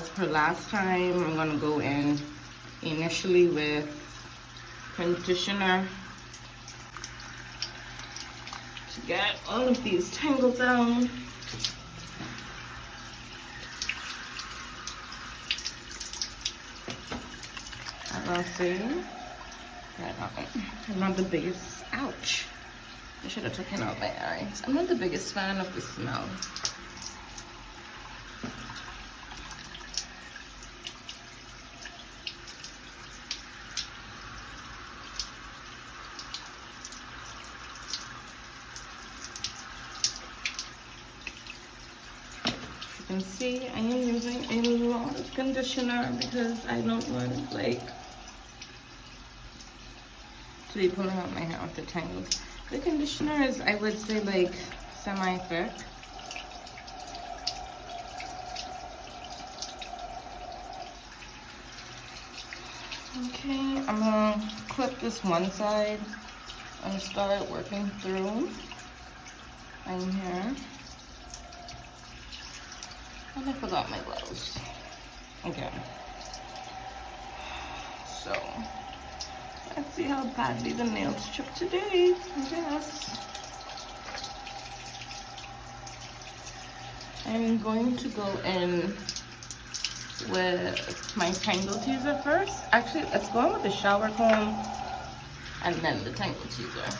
as per last time, I'm gonna go in initially with conditioner to get all of these tangles down. I'll say that I'm not the biggest, ouch, I should have taken out my eyes. I'm not the biggest fan of the smell. You can see I am using a lot of conditioner because I don't want like to be pulling out my hair with the tangles. The conditioner is, I would say, like semi-thick. Okay, I'm gonna clip this one side and start working through my hair. And I forgot my gloves again. So let's see how badly the nails chip today, I guess. I'm going to go in with my tangle teaser first. Actually, let's go in with the shower comb and then the tangle teaser.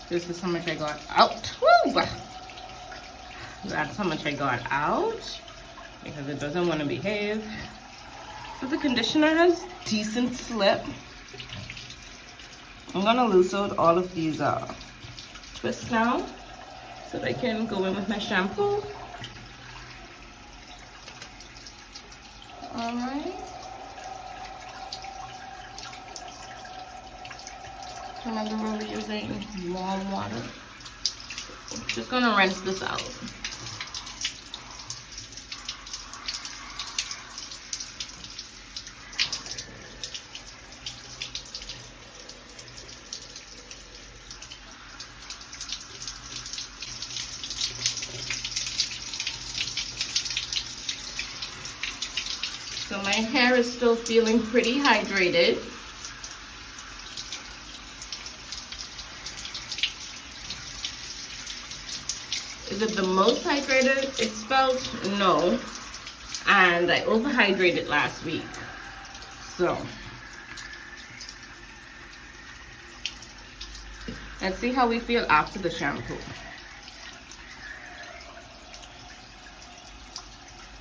This is how much I got out. Woo! That's how much I got out because it doesn't want to behave. But the conditioner has decent slip. I'm gonna loose out all of these twists now so that I can go in with my shampoo. All right. Remember, we're using warm water. Just gonna rinse this out. So my hair is still feeling pretty hydrated. Is it the most hydrated? It's felt no. And I overhydrated last week. So let's see how we feel after the shampoo.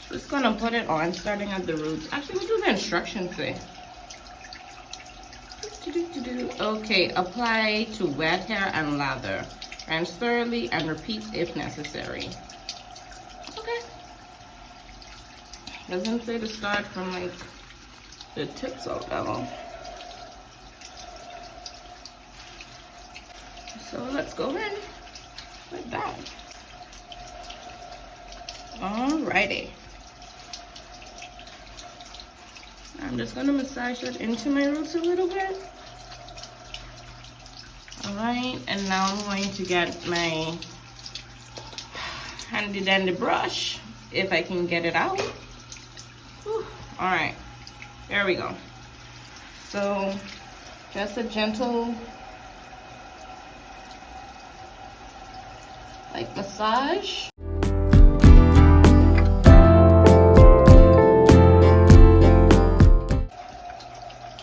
Just gonna put it on starting at the roots. Actually, we do the instructions say. Okay, apply to wet hair and lather. Rinse thoroughly and repeat if necessary. Okay. Doesn't say to start from like the tips all down. So let's go in like that. Alrighty. I'm just gonna massage it into my roots a little bit. Alright, and now I'm going to get my handy dandy brush, if I can get it out. Alright, there we go. So, just a gentle, like, massage.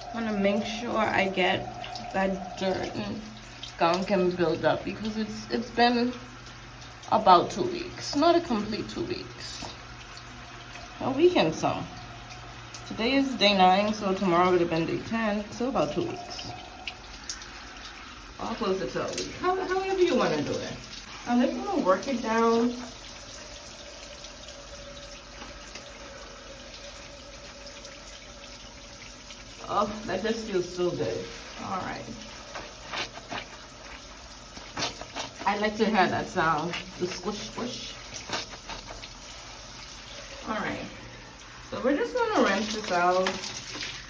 I want to make sure I get that dirt and gunk and build up because it's been about 2 weeks, not a complete 2 weeks, a week and some. Today is day 9, so tomorrow would have been day 10, so about 2 weeks. Or closer to a week. However you want to do it. I'm just going to work it down. Oh, that just feels so good. All right. I like to hear that sound, the squish, squish. All right. So we're just going to rinse this out.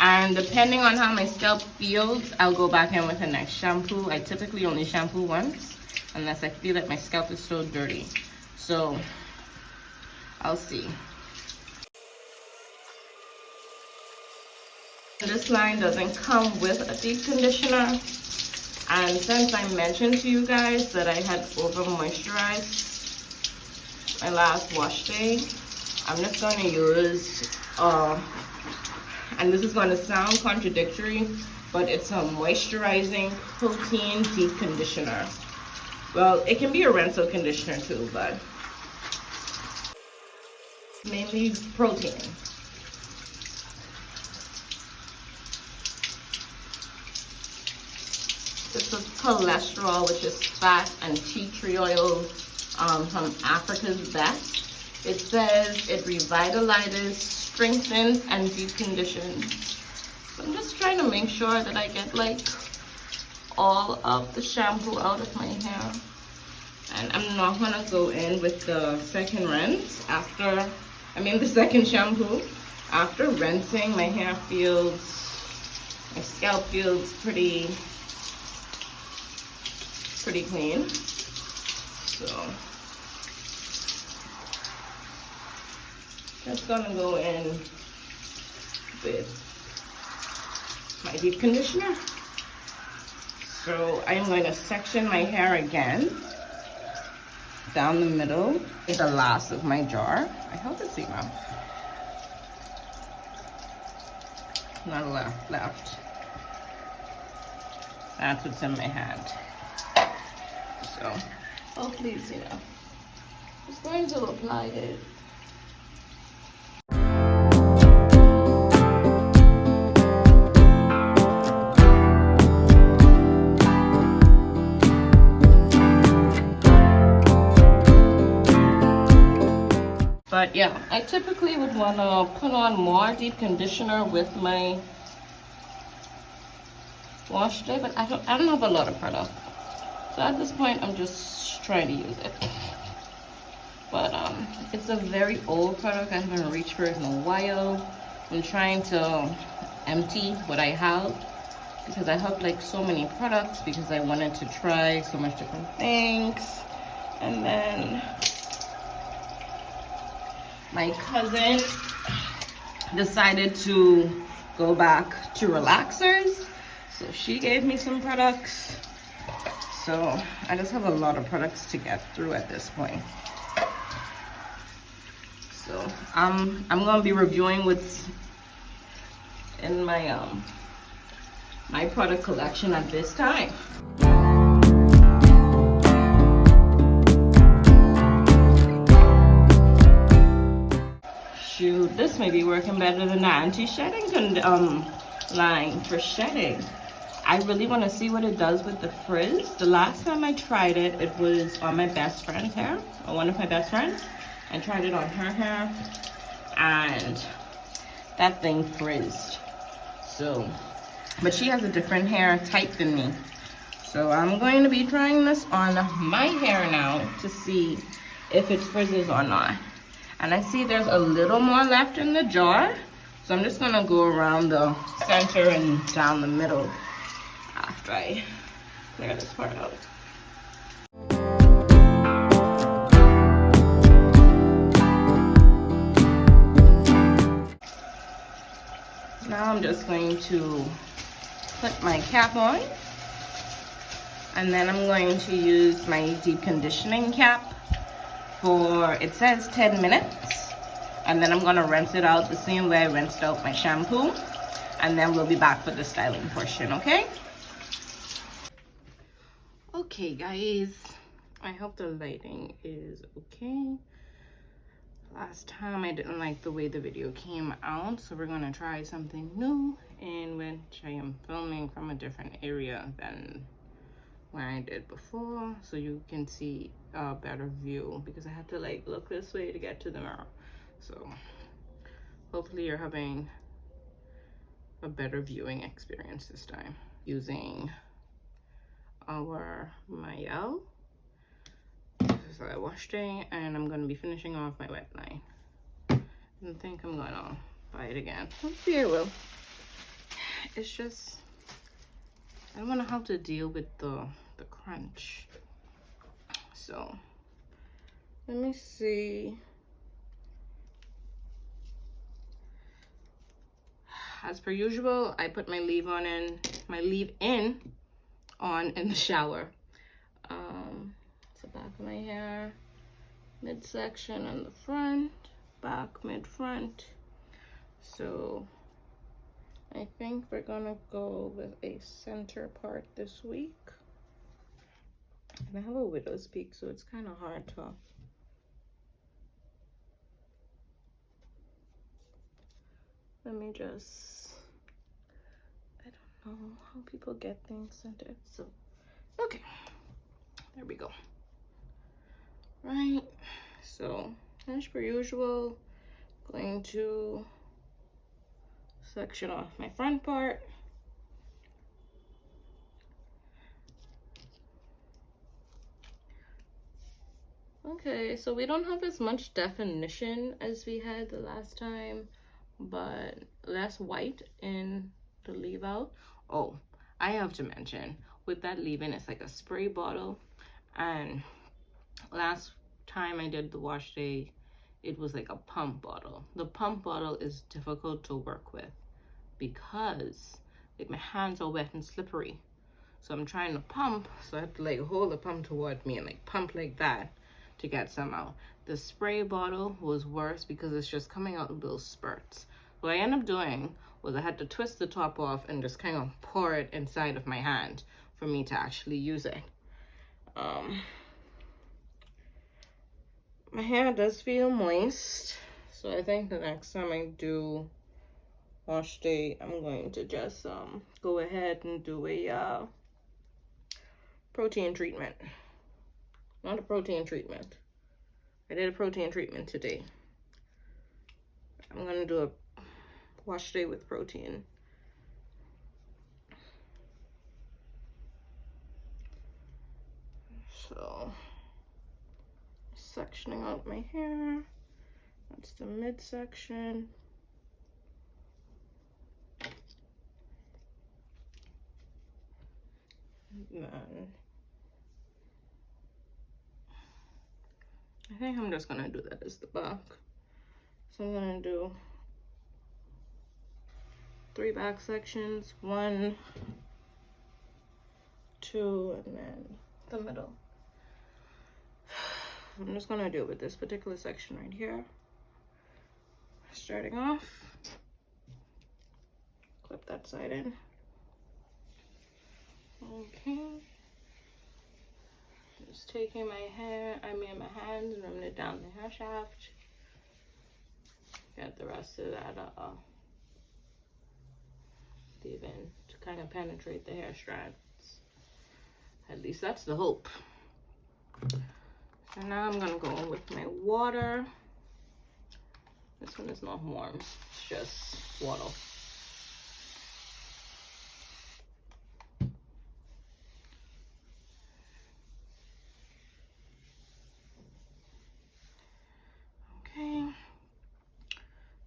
And depending on how my scalp feels, I'll go back in with the next shampoo. I typically only shampoo once, unless I feel that my scalp is so dirty. So, I'll see. This line doesn't come with a deep conditioner. And since I mentioned to you guys that I had over moisturized my last wash day, I'm just going to use, and this is going to sound contradictory, but it's a moisturizing protein deep conditioner. Well, it can be a rinse-out conditioner too, but mainly protein. This is cholesterol, which is fat and tea tree oil from Africa's best. It says it revitalizes, strengthens, and deep conditions. So I'm just trying to make sure that I get like all of the shampoo out of my hair. And I'm not gonna go in with the second rinse the second shampoo. After rinsing, my scalp feels pretty clean. So just gonna go in with my deep conditioner. So I'm going to section my hair again down the middle with the last of my jar. I hope it's enough. Not left. That's what's in my hand. So, hopefully it's enough. Just going to apply it. But yeah, I typically would want to put on more deep conditioner with my wash day, but I don't have a lot of product. So at this point, I'm just trying to use it. But it's a very old product. I haven't reached for it in a while. I'm trying to empty what I have because I have like so many products because I wanted to try so much different things. And then my cousin decided to go back to relaxers. So she gave me some products. So I just have a lot of products to get through at this point. So I'm gonna be reviewing what's in my my product collection at this time. Shoot, this may be working better than the anti-shedding line for shedding. I really want to see what it does with the frizz. The last time I tried it, it was on my best friend's hair, or one of my best friends. I tried it on her hair, and that thing frizzed. So, but she has a different hair type than me. So I'm going to be trying this on my hair now to see if it frizzes or not. And I see there's a little more left in the jar. So I'm just gonna go around the center and down the middle after I clear this part out. Now I'm just going to put my cap on, and then I'm going to use my deep conditioning cap for, it says 10 minutes, and then I'm going to rinse it out the same way I rinsed out my shampoo, and then we'll be back for the styling portion, okay? Okay guys, I hope the lighting is okay. Last time I didn't like the way the video came out, so we're gonna try something new in which I am filming from a different area than when I did before, so you can see a better view, because I had to like look this way to get to the mirror. So hopefully you're having a better viewing experience this time. Using our Mielle. This is our wash day, and I'm gonna be finishing off my wet line. I think I'm gonna buy it again. Hopefully I will. It's just, I don't know how to deal with the crunch. So let me see. As per usual, I put my leave-in on in the shower. It's the back of my hair, midsection and the front, back, mid, front. So I think we're gonna go with a center part this week. And I have a widow's peak, so it's kind of hard to let me just, I don't know how people get things centered. So, okay, there we go. Right, so as per usual, going to section off my front part. Okay, so we don't have as much definition as we had the last time, but less white in the leave out. Oh, I have to mention, with that leave-in, it's like a spray bottle, and last time I did the wash day, it was like a pump bottle. The pump bottle is difficult to work with because like my hands are wet and slippery. So I'm trying to pump, so I have to like hold the pump toward me and like pump like that to get some out. The spray bottle was worse because it's just coming out in little spurts. What I ended up doing was I had to twist the top off and just kind of pour it inside of my hand for me to actually use it. My hair does feel moist, so I think the next time I do wash day, I'm going to just go ahead and do a protein treatment. Not a protein treatment. I did a protein treatment today. I'm gonna do a wash day with protein. So, sectioning out my hair. That's the midsection. And then I think I'm just gonna do that as the back. So I'm gonna do 3 back sections, 1, 2, and then the middle. I'm just gonna do it with this particular section right here. Starting off, clip that side in. Okay. Just taking my hair, my hands, and running it down the hair shaft. Get the rest of that leave-in to kind of penetrate the hair strands. At least that's the hope. So now I'm gonna go in with my water. This one is not warm, it's just water. Okay,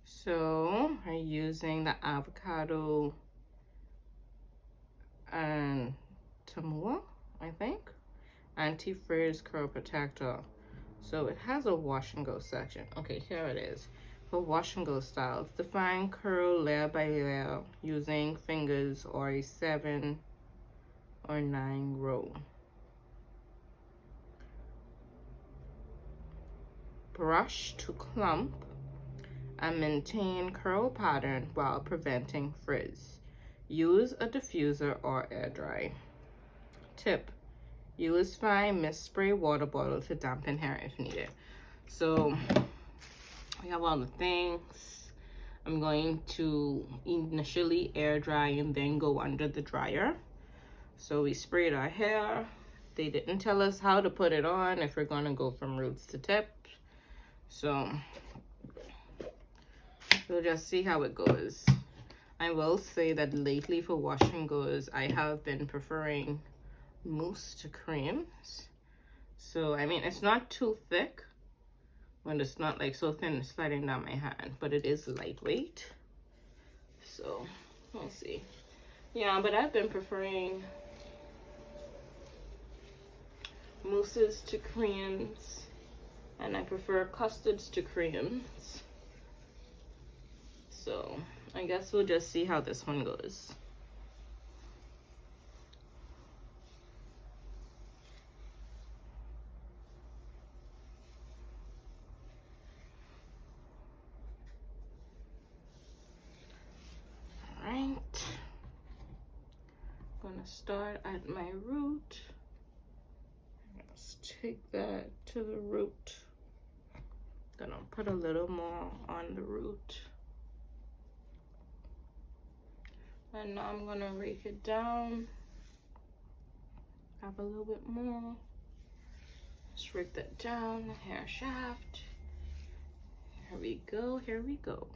so I'm using the Avocado and Tamanu, I think, anti-frizz curl protector. So it has a wash and go section. Okay, here it is. For wash and go styles, define curl layer by layer using fingers or a 7 or 9 row. Brush to clump and maintain curl pattern while preventing frizz. Use a diffuser or air dry. Tip: use fine mist spray water bottle to dampen hair if needed. So we have all the things. I'm going to initially air dry and then go under the dryer. So we sprayed our hair. They didn't tell us how to put it on, if we're gonna go from roots to tip. So we'll just see how it goes. I will say that lately for wash and goes, I have been preferring mousse to creams. So, I mean, it's not too thick when it's not like so thin it's sliding down my hand, but it is lightweight. So, we'll see. Yeah, but I've been preferring mousses to creams, and I prefer custards to creams. So I guess we'll just see how this one goes. All right, I'm gonna start at my root. Let's take that to the root. Gonna put a little more on the root. And now I'm gonna rake it down. Have a little bit more. Just rake that down, the hair shaft. Here we go, here we go.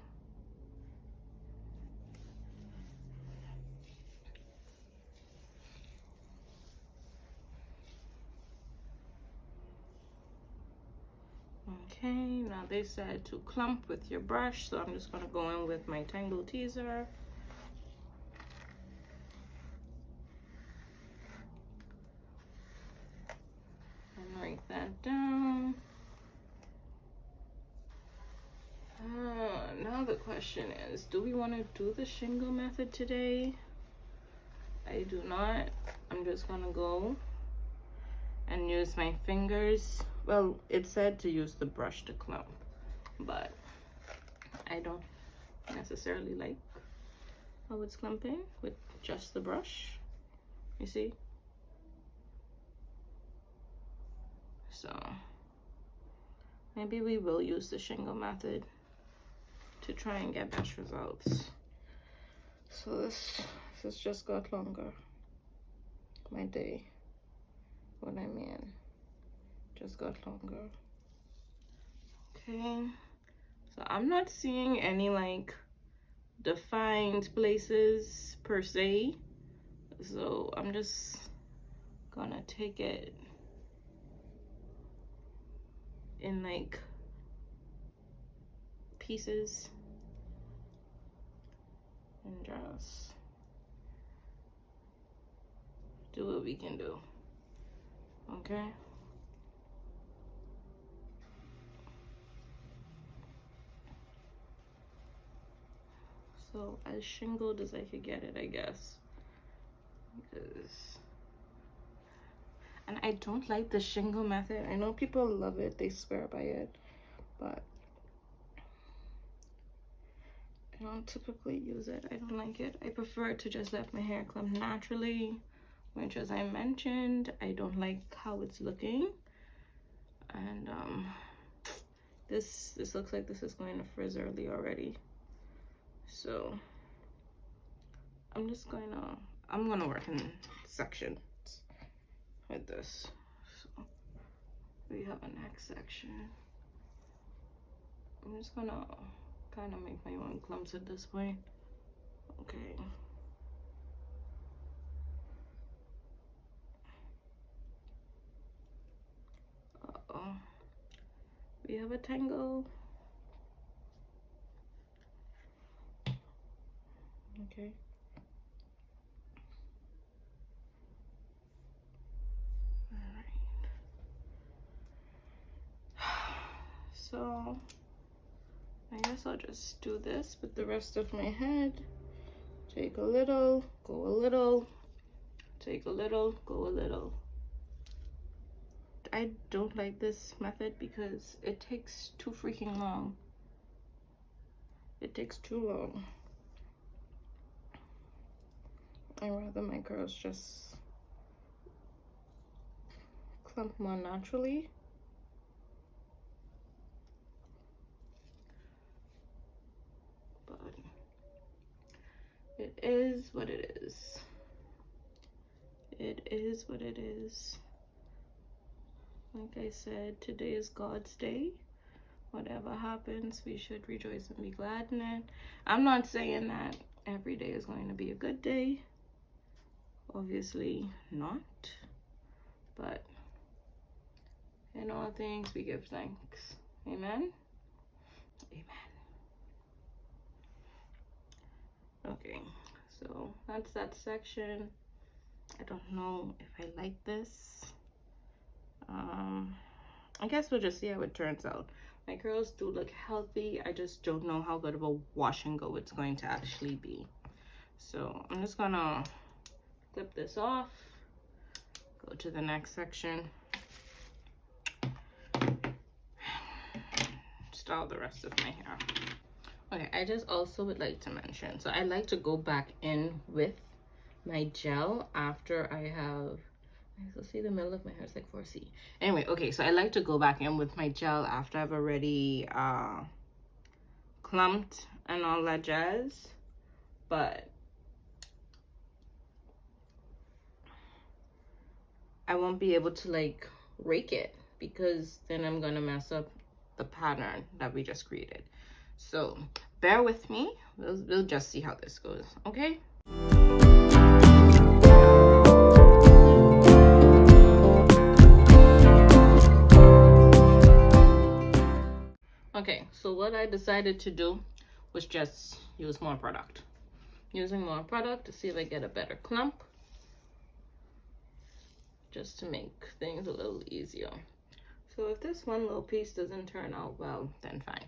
Okay, now they said to clump with your brush, so I'm just gonna go in with my Tangle Teaser. And rake that down. Now the question is, do we want to do the shingle method today? I do not. I'm just gonna go and use my fingers. Well, it said to use the brush to clump, but I don't necessarily like how it's clumping with just the brush. You see? So maybe we will use the shingle method to try and get best results. So this just got longer. My day, what I mean, just got longer. Okay, so I'm not seeing any like defined places per se, so I'm just gonna take it in like pieces and just do what we can do. Okay, so as shingled as I could get it, I guess, and I don't like the shingle method. I know people love it, they swear by it, but I don't typically use it. I don't like it. I prefer to just let my hair clump naturally, which, as I mentioned, I don't like how it's looking. And this looks like this is going to frizz early already. So I'm gonna work in sections with this. So we have a next section. I'm just gonna kind of make my own clumps at this point. Okay. Uh-oh. We have a tangle. Okay. So I guess I'll just do this with the rest of my head. Take a little, go a little, take a little, go a little. I don't like this method because it takes too freaking long. It takes too long. I'd rather my curls just clump more naturally. It is what it is. it is what it is. Like I said, today is God's day. Whatever happens, we should rejoice and be glad in it. I'm not saying that every day is going to be a good day. Obviously not. But in all things, we give thanks. Amen? Amen. Okay, so that's that section. I don't know if I like this. I guess we'll just see how it turns out. My curls do look healthy. I just don't know how good of a wash and go it's going to actually be. So I'm just gonna clip this off, go to the next section, style the rest of my hair. Okay, I just also would like to mention, so I like to go back in with my gel after I have, so see the middle of my hair is like 4C. Anyway, okay, so I like to go back in with my gel after I've already clumped and all that jazz, but I won't be able to like rake it because then I'm gonna mess up the pattern that we just created. So bear with me, we'll just see how this goes, okay? Okay, so what I decided to do was just use more product. Using more product to see if I get a better clump, just to make things a little easier. So if this one little piece doesn't turn out well, then fine.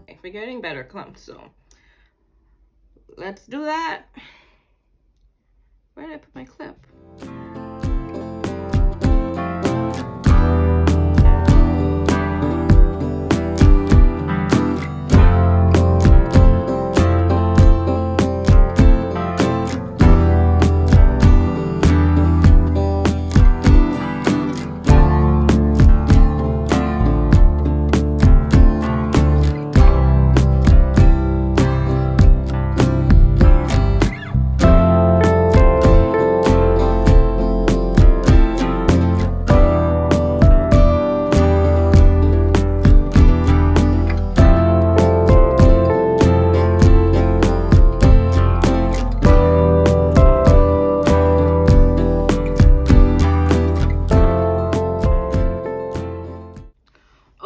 Okay, we're getting better clumps, so let's do that. Where did I put my clip?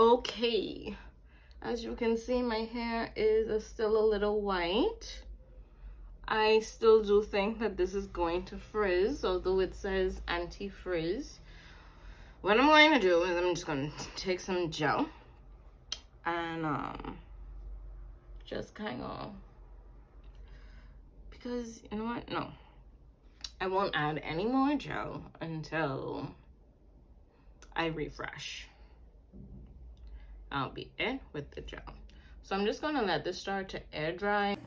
Okay, as you can see, my hair is still a little white. I still do think that this is going to frizz, although it says anti-frizz. What I'm going to do is I'm just going to take some gel and just kind of, because you know what, no, I won't add any more gel until I refresh. I'll be in with the gel. So I'm just gonna let this start to air dry.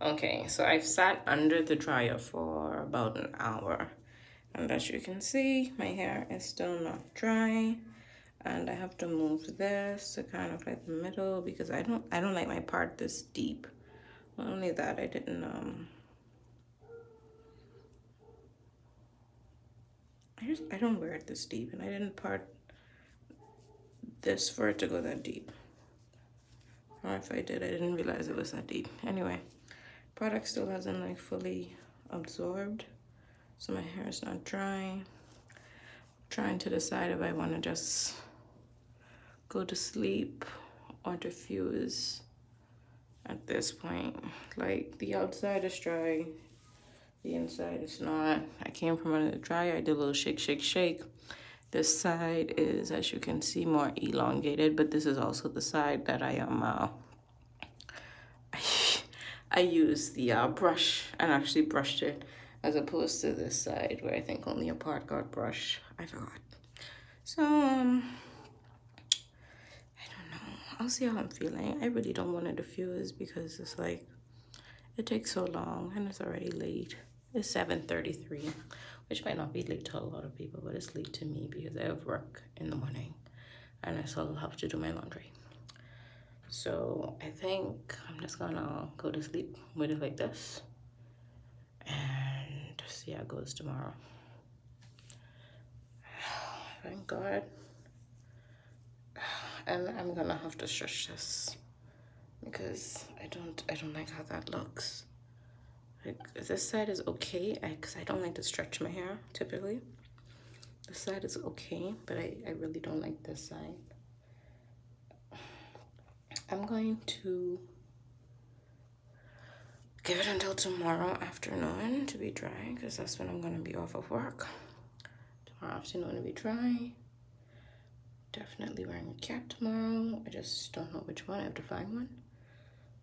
Okay, so I've sat under the dryer for about an hour, and as you can see, my hair is still not dry, and I have to move this to kind of like the middle because I don't like my part this deep. Not only that, I don't wear it this deep, and I didn't part this for it to go that deep. Or if I did, I didn't realize it was that deep. Anyway, product still hasn't like fully absorbed, so my hair is not dry. I'm trying to decide if I want to just go to sleep or diffuse at this point. Like, the outside is dry, the inside is not. I came from under the dryer, I did a little shake, shake, shake. This side is, as you can see, more elongated, but this is also the side that I am, I used the brush and actually brushed it, as opposed to this side where I think only a part got brushed. I forgot. So, I don't know. I'll see how I'm feeling. I really don't want to diffuse because it's like, it takes so long and it's already late. It's 7:33, which might not be late to a lot of people, but it's late to me because I have work in the morning and I still have to do my laundry. So I think I'm just gonna go to sleep with it like this and see how it goes tomorrow. Thank God. And I'm gonna have to stretch this because I don't like how that looks. Like this side is okay because I don't like to stretch my hair typically. This side is okay, but I really don't like this side. I'm going to give it until tomorrow afternoon to be dry because that's when I'm gonna be off of work. Tomorrow afternoon to be dry. Definitely wearing a cap tomorrow. I just don't know which one. I have to find one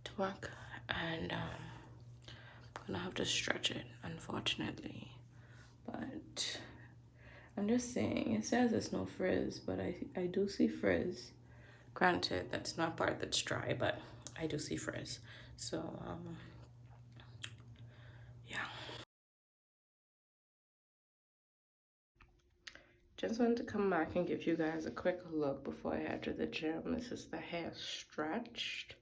to work, and I'm gonna have to stretch it, unfortunately. But I'm just saying, it says it's no frizz, but I do see frizz. Granted, that's not part that's dry, but I do see frizz. So yeah. Just wanted to come back and give you guys a quick look before I head to the gym. This is the hair stretched.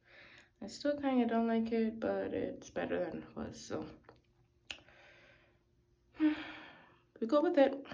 I still kind of don't like it, but it's better than it was, so we go with it.